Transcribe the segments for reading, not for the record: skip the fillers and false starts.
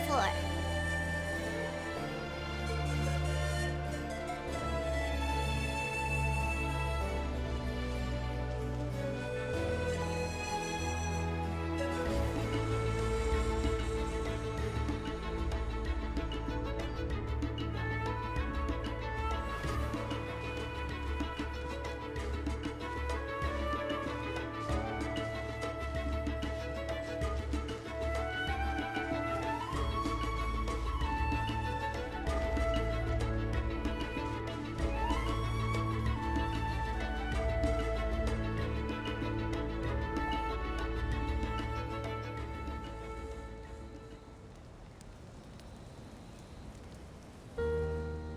floor.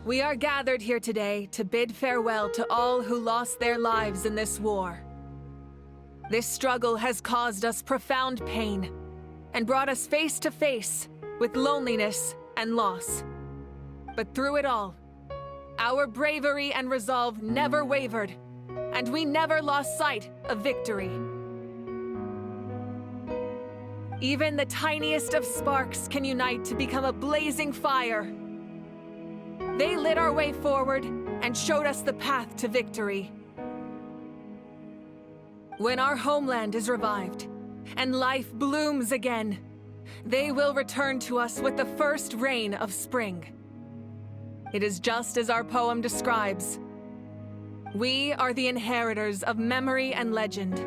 We are gathered here today to bid farewell to all who lost their lives in this war. This struggle has caused us profound pain and brought us face to face with loneliness and loss. But through it all, our bravery and resolve never wavered, and we never lost sight of victory. Even the tiniest of sparks can unite to become a blazing fire. They lit our way forward and showed us the path to victory. When our homeland is revived and life blooms again, they will return to us with the first rain of spring. It is just as our poem describes. We are the inheritors of memory and legend.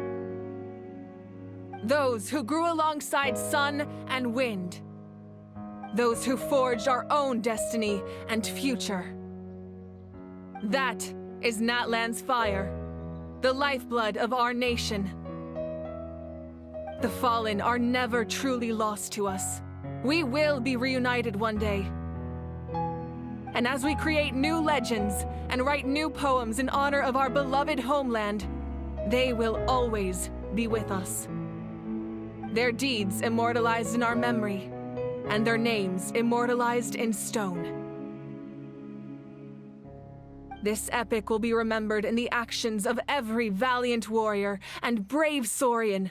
Those who grew alongside sun and wind. Those who forged our own destiny and future. That is Natlan's fire, the lifeblood of our nation. The fallen are never truly lost to us. We will be reunited one day. And as we create new legends and write new poems in honor of our beloved homeland, they will always be with us. Their deeds immortalized in our memory, and their names immortalized in stone. This epic will be remembered in the actions of every valiant warrior and brave Saurian,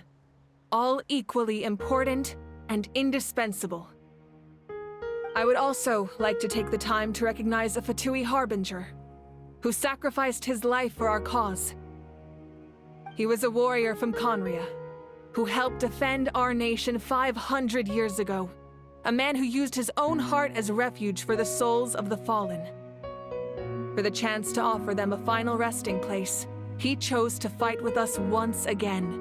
all equally important and indispensable. I would also like to take the time to recognize a Fatui Harbinger, who sacrificed his life for our cause. He was a warrior from Conria, who helped defend our nation 500 years ago. A man who used his own heart as refuge for the souls of the fallen. For the chance to offer them a final resting place, he chose to fight with us once again.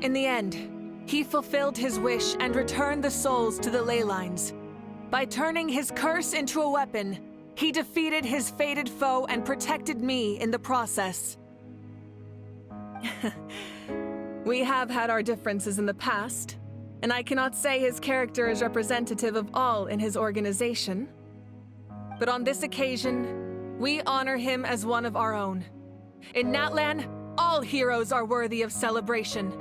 In the end, he fulfilled his wish and returned the souls to the ley lines. By turning his curse into a weapon, he defeated his fated foe and protected me in the process. We have had our differences in the past, and I cannot say his character is representative of all in his organization. But on this occasion, we honor him as one of our own. In Natlan, all heroes are worthy of celebration.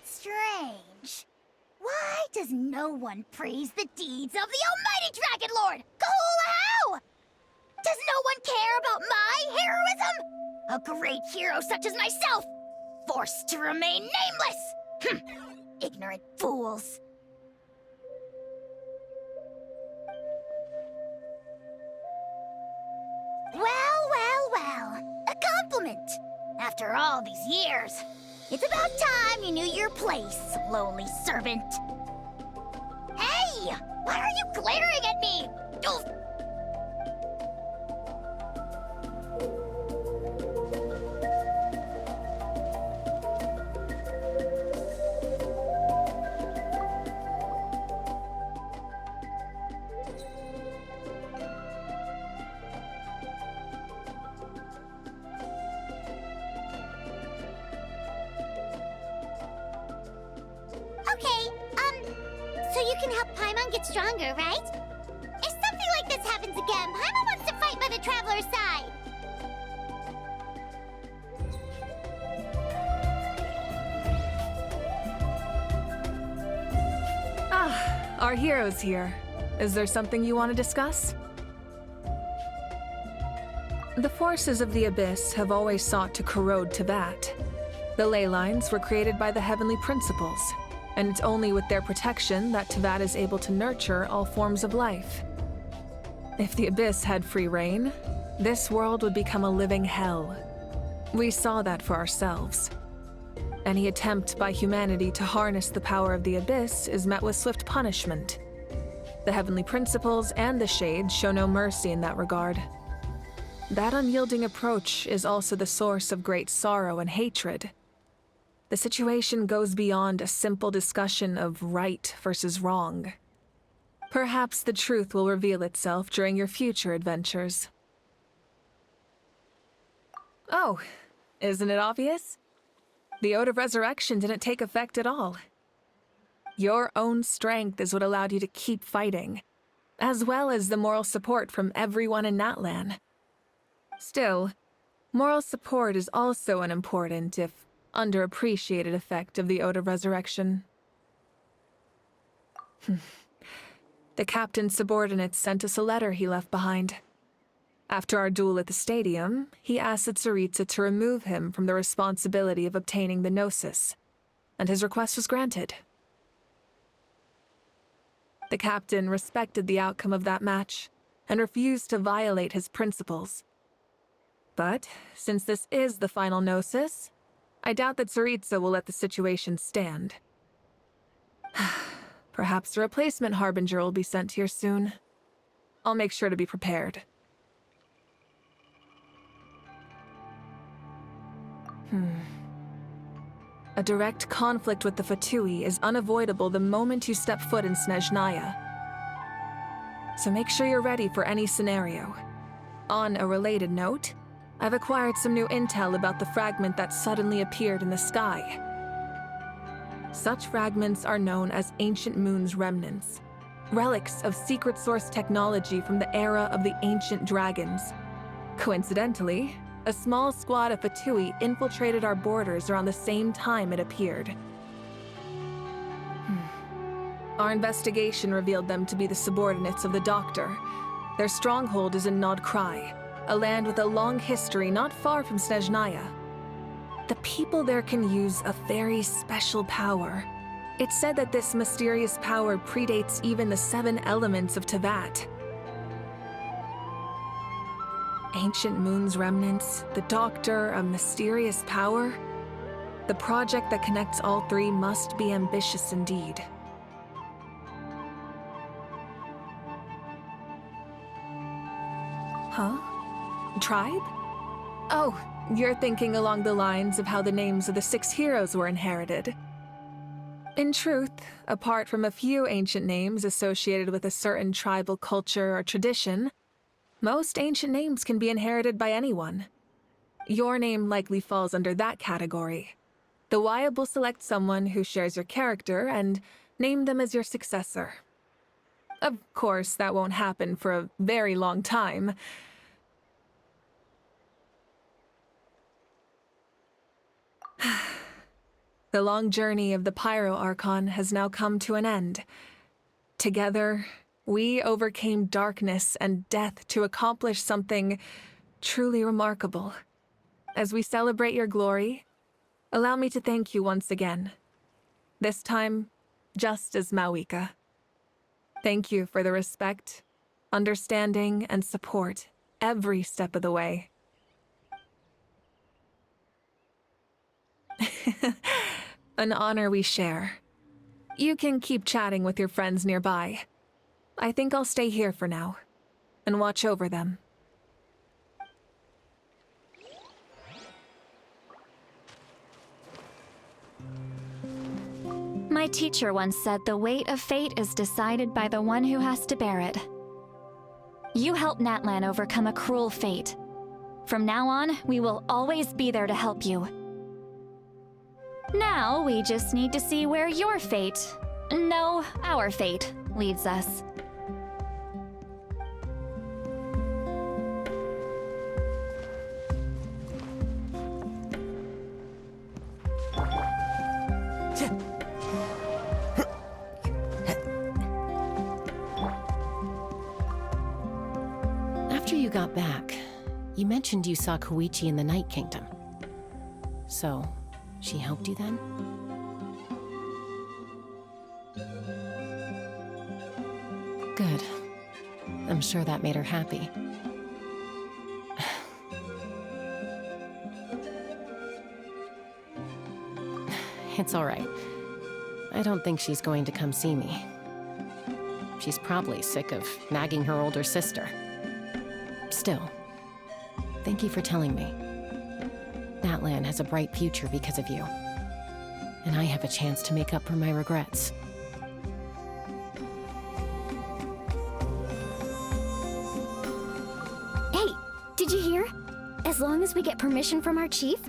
Strange. Why does no one praise the deeds of the almighty Dragon Lord, Kahul-How? Does no one care about my heroism? A great hero such as myself, forced to remain nameless! Ignorant fools. Well. A compliment. After all these years. It's about time you knew your place, lowly servant. Hey! Why are you glaring at me? Oof. Okay, So you can help Paimon get stronger, right? If something like this happens again, Paimon wants to fight by the Traveler's side. Ah, our hero's here. Is there something you want to discuss? The forces of the Abyss have always sought to corrode Teyvat. The ley lines were created by the Heavenly Principles, and it's only with their protection that Teyvat is able to nurture all forms of life. If the Abyss had free reign, this world would become a living hell. We saw that for ourselves. Any attempt by humanity to harness the power of the Abyss is met with swift punishment. The Heavenly Principles and the Shades show no mercy in that regard. That unyielding approach is also the source of great sorrow and hatred. The situation goes beyond a simple discussion of right versus wrong. Perhaps the truth will reveal itself during your future adventures. Oh, isn't it obvious? The Ode of Resurrection didn't take effect at all. Your own strength is what allowed you to keep fighting, as well as the moral support from everyone in Natlan. Still, moral support is also an important, if underappreciated, effect of the Ode of Resurrection. The captain's subordinates sent us a letter he left behind. After our duel at the stadium, he asked Tsaritsa to remove him from the responsibility of obtaining the Gnosis, and his request was granted. The captain respected the outcome of that match, and refused to violate his principles. But, since this is the final Gnosis, I doubt that Tsaritsa will let the situation stand. Perhaps a replacement Harbinger will be sent here soon. I'll make sure to be prepared. A direct conflict with the Fatui is unavoidable the moment you step foot in Snezhnaya. So make sure you're ready for any scenario. On a related note, I've acquired some new intel about the fragment that suddenly appeared in the sky. Such fragments are known as Ancient Moon's remnants, relics of secret source technology from the era of the ancient dragons. Coincidentally, a small squad of Fatui infiltrated our borders around the same time it appeared. Our investigation revealed them to be the subordinates of the Doctor. Their stronghold is in Nod Krai, a land with a long history not far from Snezhnaya. The people there can use a very special power. It's said that this mysterious power predates even the 7 elements of Teyvat. Ancient Moon's remnants, the Doctor, a mysterious power. The project that connects all 3 must be ambitious indeed. Huh? Tribe? Oh, you're thinking along the lines of how the names of the 6 heroes were inherited. In truth, apart from a few ancient names associated with a certain tribal culture or tradition, most ancient names can be inherited by anyone. Your name likely falls under that category. The Wyab will select someone who shares your character and name them as your successor. Of course, that won't happen for a very long time. The long journey of the Pyro Archon has now come to an end. Together, we overcame darkness and death to accomplish something truly remarkable. As we celebrate your glory, allow me to thank you once again. This time, just as Mawika. Thank you for the respect, understanding, and support every step of the way. An honor we share. You can keep chatting with your friends nearby. I think I'll stay here for now, and watch over them. My teacher once said the weight of fate is decided by the one who has to bear it. You helped Natlan overcome a cruel fate. From now on, we will always be there to help you. Now, we just need to see where your fate No, our fate leads us. After you got back, you mentioned you saw Koichi in the Night Kingdom. So, she helped you then? Good. I'm sure that made her happy. It's all right. I don't think she's going to come see me. She's probably sick of nagging her older sister. Still, thank you for telling me. Natlan has a bright future because of you. And I have a chance to make up for my regrets. Hey, did you hear? As long as we get permission from our chief,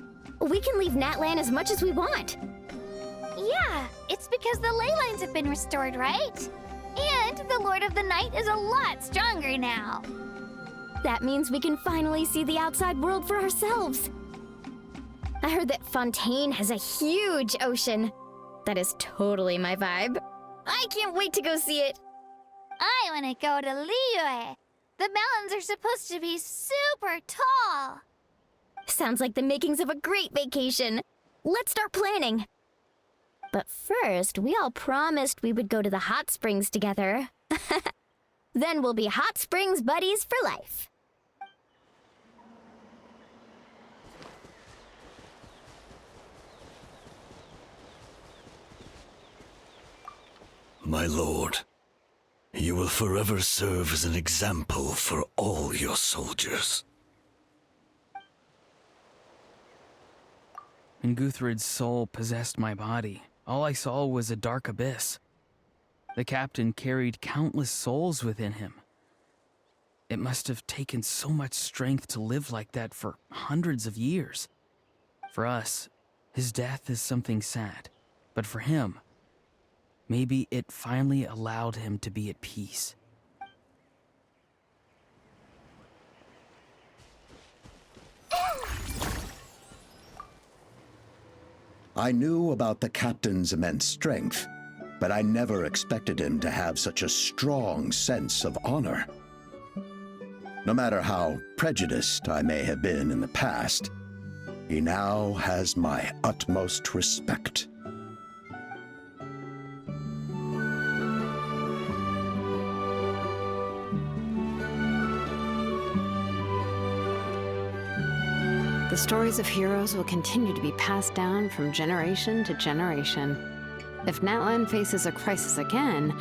we can leave Natlan as much as we want. Yeah, it's because the ley lines have been restored, right? And the Lord of the Night is a lot stronger now. That means we can finally see the outside world for ourselves. I heard that Fontaine has a huge ocean. That is totally my vibe. I can't wait to go see it. I want to go to Liyue. The mountains are supposed to be super tall. Sounds like the makings of a great vacation. Let's start planning. But first, we all promised we would go to the hot springs together. Then we'll be hot springs buddies for life. My lord, you will forever serve as an example for all your soldiers. When Guthred's soul possessed my body, all I saw was a dark abyss. The captain carried countless souls within him. It must have taken so much strength to live like that for hundreds of years. For us, his death is something sad, but for him, maybe it finally allowed him to be at peace. I knew about the captain's immense strength, but I never expected him to have such a strong sense of honor. No matter how prejudiced I may have been in the past, he now has my utmost respect. The stories of heroes will continue to be passed down from generation to generation. If Natlan faces a crisis again,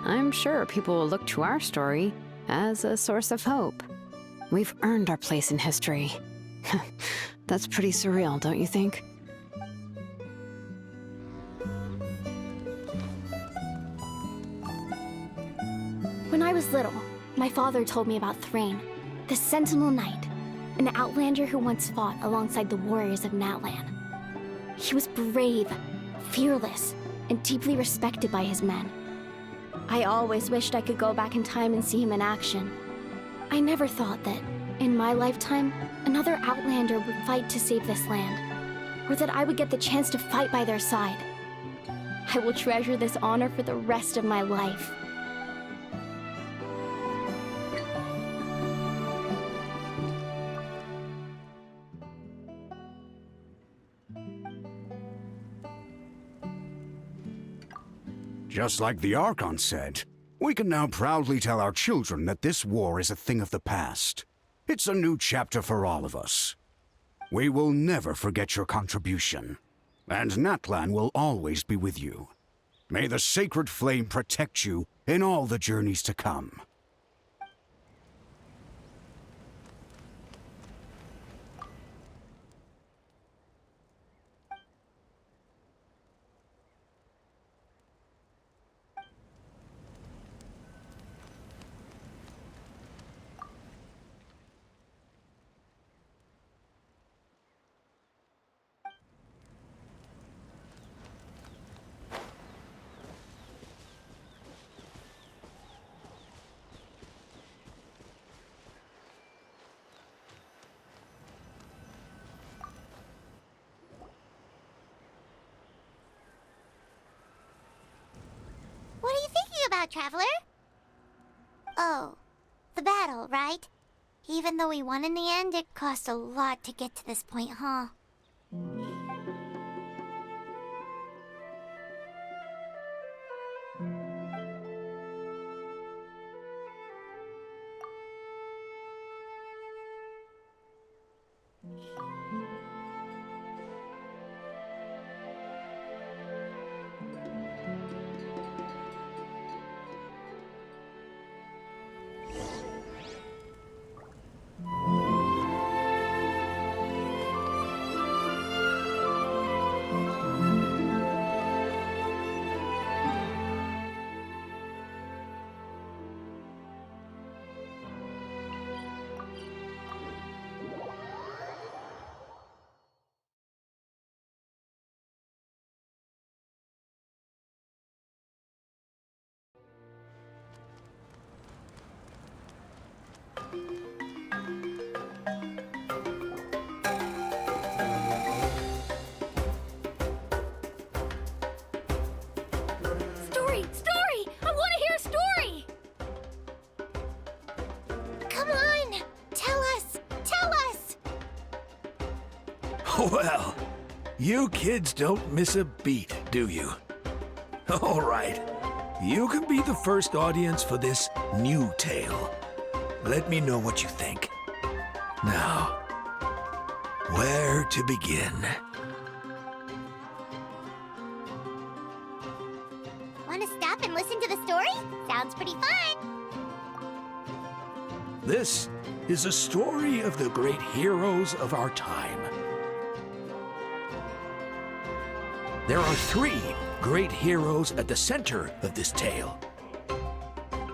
I'm sure people will look to our story as a source of hope. We've earned our place in history. That's pretty surreal, don't you think? When I was little, my father told me about Thrain, the Sentinel Knight, an outlander who once fought alongside the warriors of Natlan. He was brave, fearless, and deeply respected by his men. I always wished I could go back in time and see him in action. I never thought that, in my lifetime, another outlander would fight to save this land, or that I would get the chance to fight by their side. I will treasure this honor for the rest of my life. Just like the Archon said, we can now proudly tell our children that this war is a thing of the past. It's a new chapter for all of us. We will never forget your contribution, and Natlan will always be with you. May the sacred flame protect you in all the journeys to come. about, Traveler? Oh, the battle, right? Even though we won in the end, it cost a lot to get to this point, huh? Story! Story! I want to hear a story! Come on! Tell us! Tell us! Well, you kids don't miss a beat, do you? All right. You can be the first audience for this new tale. Let me know what you think. Now, where to begin? Want to stop and listen to the story? Sounds pretty fun! This is a story of the great heroes of our time. There are 3 great heroes at the center of this tale.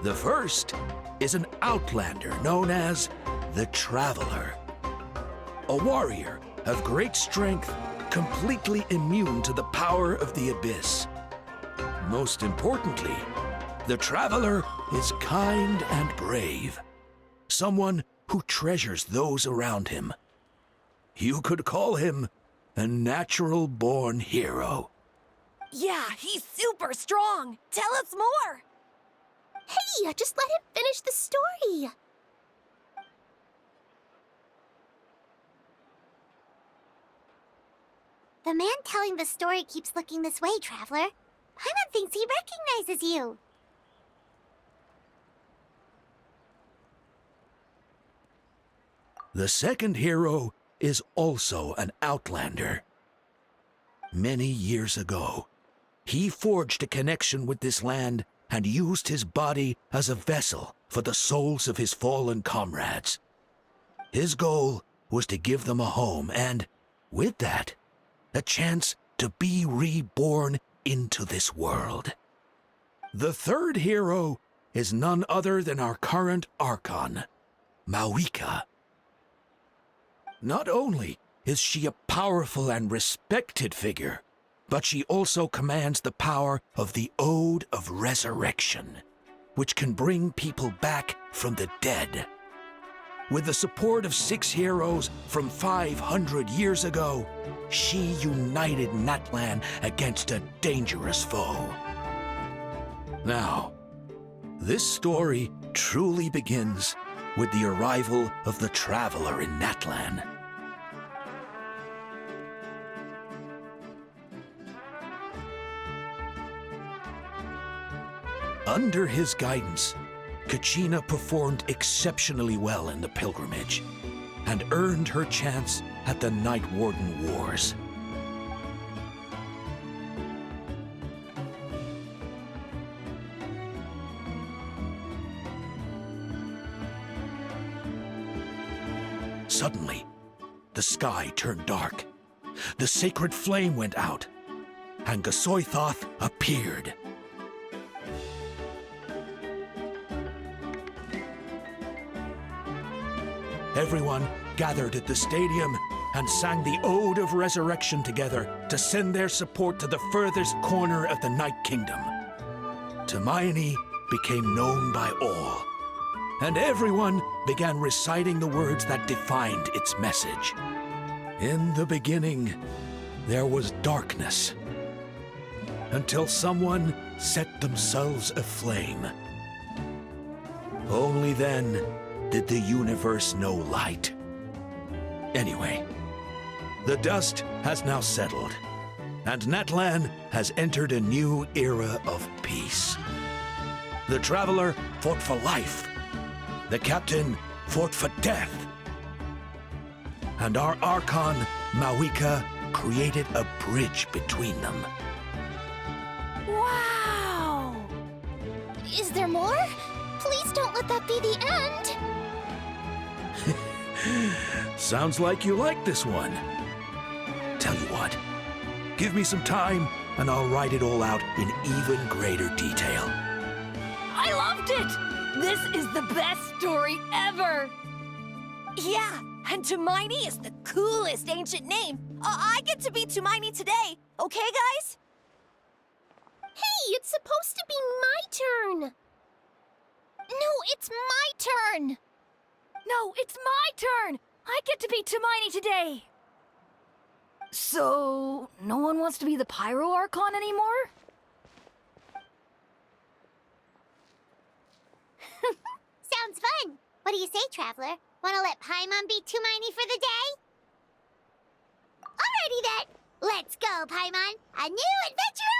The first is an outlander known as the Traveler. A warrior of great strength, completely immune to the power of the abyss. Most importantly, the Traveler is kind and brave. Someone who treasures those around him. You could call him a natural-born hero. Yeah, he's super strong. Tell us more. Hey, just let him finish the story! The man telling the story keeps looking this way, Traveler. Paimon thinks he recognizes you. The second hero is also an outlander. Many years ago, he forged a connection with this land and used his body as a vessel for the souls of his fallen comrades. His goal was to give them a home and, with that, a chance to be reborn into this world. The third hero is none other than our current archon, Mawika. Not only is she a powerful and respected figure, but she also commands the power of the Ode of Resurrection, which can bring people back from the dead. With the support of 6 heroes from 500 years ago, she united Natlan against a dangerous foe. Now, this story truly begins with the arrival of the Traveler in Natlan. Under his guidance, Kachina performed exceptionally well in the pilgrimage and earned her chance at the Night Warden Wars. Suddenly, the sky turned dark. The sacred flame went out, and Gasoithoth appeared. Everyone gathered at the stadium and sang the Ode of Resurrection together to send their support to the furthest corner of the Night Kingdom. Hermione became known by all, and everyone began reciting the words that defined its message. In the beginning, there was darkness, until someone set themselves aflame. Only then did the universe know light. Anyway, the dust has now settled, and Natlan has entered a new era of peace. The Traveler fought for life. The Captain fought for death. And our archon, Mawika, created a bridge between them. Wow! Is there more? Please don't let that be the end. Sounds like you like this one. Tell you what, give me some time and I'll write it all out in even greater detail. I loved it! This is the best story ever! Yeah, and Tumaini is the coolest ancient name. I get to be Tumaini today, okay, guys? Hey, it's supposed to be my turn! No, it's my turn! No, it's my turn! I get to be Tumaini today! So, no one wants to be the Pyro Archon anymore? Sounds fun! What do you say, Traveler? Wanna let Paimon be Tumaini for the day? Alrighty then! Let's go, Paimon! A new adventure